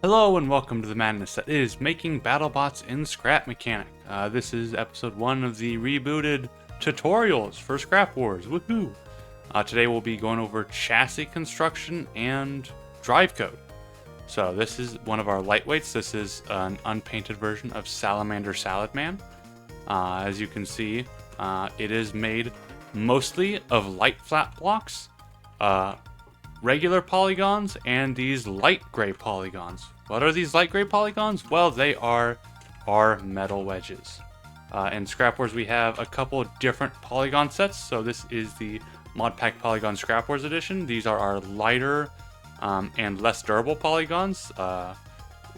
Hello and welcome to the madness that is making BattleBots in Scrap Mechanic. This is episode 1 of the rebooted tutorials for ScrapWars. Woohoo! Today we'll be going over chassis construction and drive code. So this is one of our lightweights. This is an unpainted version of Salamander Salad Man. As you can see, it is made mostly of light flat blocks, regular polygons, and these light gray polygons. What are these light gray polygons? Well, they are our metal wedges. In ScrapWars, we have a couple different polygon sets. So this is the Mod Pack Polygon ScrapWars edition. These are our lighter and less durable polygons,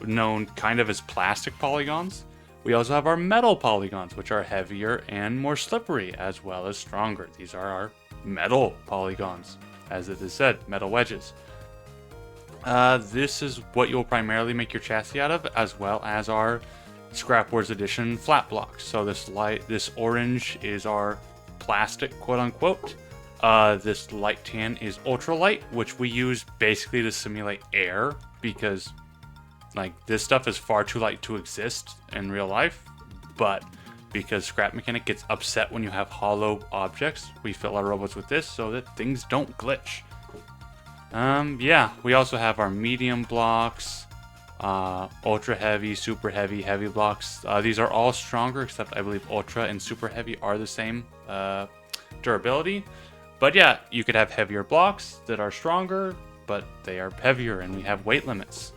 known kind of as plastic polygons. We also have our metal polygons, which are heavier and more slippery, as well as stronger. These are our metal polygons, as it is said, metal wedges. This is what you'll primarily make your chassis out of, as well as our ScrapWars edition flat blocks. So this orange is our plastic, quote unquote. This light tan is ultralight, which we use basically to simulate air, because this stuff is far too light to exist in real life. But because Scrap Mechanic gets upset when you have hollow objects, we fill our robots with this so that things don't glitch. Yeah, we also have our medium blocks, ultra heavy, super heavy, heavy blocks. These are all stronger, except I believe ultra and super heavy are the same durability. But yeah, you could have heavier blocks that are stronger, but they are heavier, and we have weight limits.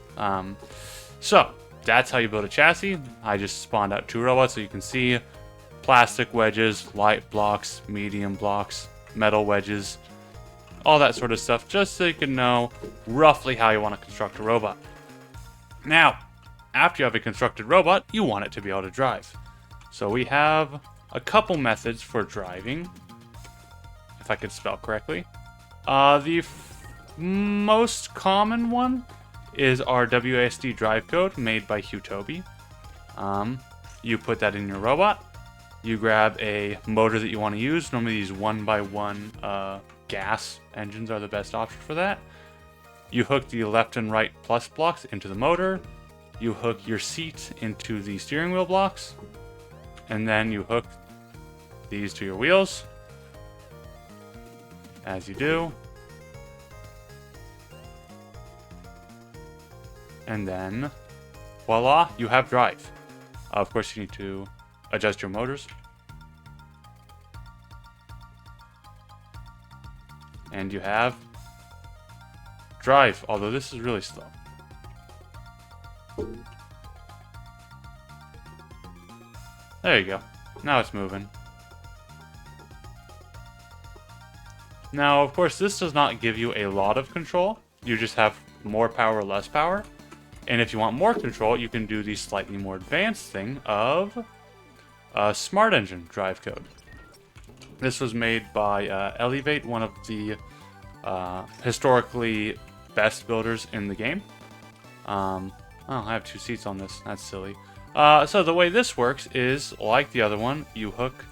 So that's how you build a chassis. I just spawned out 2 robots, so you can see plastic wedges, light blocks, medium blocks, metal wedges, all that sort of stuff, just so you can know roughly how you want to construct a robot. Now, after you have a constructed robot, you want it to be able to drive. So we have a couple methods for driving, if I could spell correctly. The most common one is our WASD drive code made by Hutobi. You put that in your robot. You grab a motor that you want to use. Normally these 1x1 gas engines are the best option for that. You hook the left and right plus blocks into the motor. You hook your seat into the steering wheel blocks. And then you hook these to your wheels, as you do. And then, voila, you have drive. Of course, you need to adjust your motors. And you have drive, although this is really slow. There you go. Now it's moving. Now, of course, this does not give you a lot of control. You just have more power or less power. And if you want more control, you can do the slightly more advanced thing of Smart Engine drive code. This was made by Elevate, one of the historically best builders in the game. Oh, I have 2 seats on this. That's silly. So the way this works is, like the other one, you hook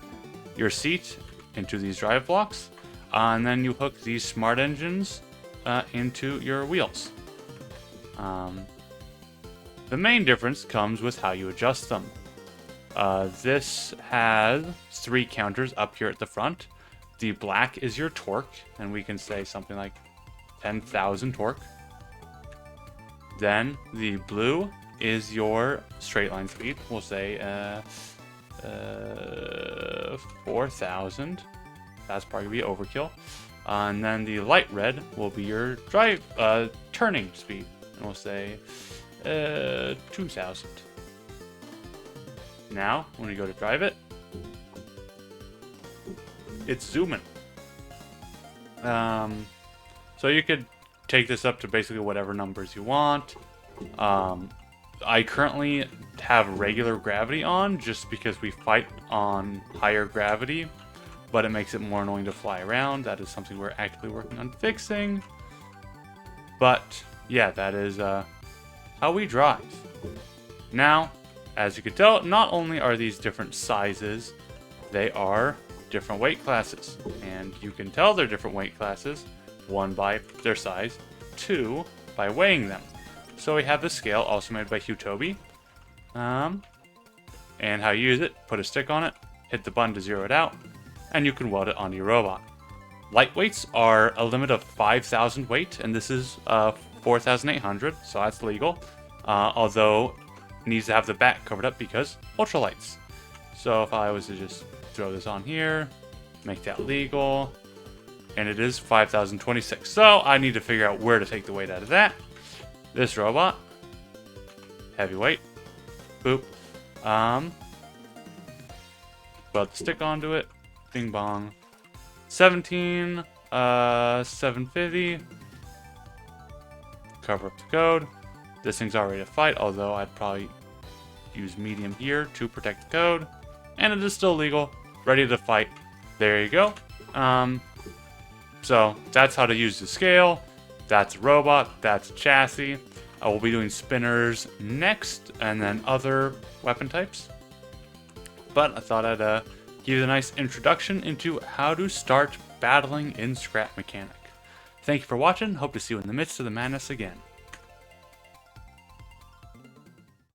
your seat into these drive blocks, and then you hook these smart engines into your wheels. The main difference comes with how you adjust them. This has 3 counters up here at the front. The black is your torque, and we can say something like 10,000 torque. Then the blue is your straight line speed. We'll say 4,000. That's probably overkill. And then the light red will be your drive turning speed, and we'll say 2,000. Now, when we go to drive it, it's zooming. So you could take this up to basically whatever numbers you want. I currently have regular gravity on just because we fight on higher gravity, but it makes it more annoying to fly around. That is something we're actively working on fixing. But yeah, that is how we drive. Now, as you can tell, not only are these different sizes, they are different weight classes. And you can tell they're different weight classes, 1 by their size, 2 by weighing them. So we have the scale, also made by Hutobi. And how you use it, put a stick on it, hit the button to zero it out, and you can weld it onto your robot. Lightweights are a limit of 5,000 weight, and this is 4,800, so that's legal. Although it needs to have the back covered up because ultralights. So if I was to just throw this on here, make that legal, and it is 5,026. So I need to figure out where to take the weight out of that. This robot, heavyweight, boop. Weld the stick onto it, bing bong. 17, 750. Cover up the code. This thing's already a fight, although I'd probably use medium here to protect the code. And it is still legal, ready to fight. There you go. So that's how to use the scale. That's a robot, that's a chassis. I will be doing spinners next, and then other weapon types. But I thought I'd give you a nice introduction into how to start battling in Scrap Mechanic. Thank you for watching. Hope to see you in the midst of the madness again.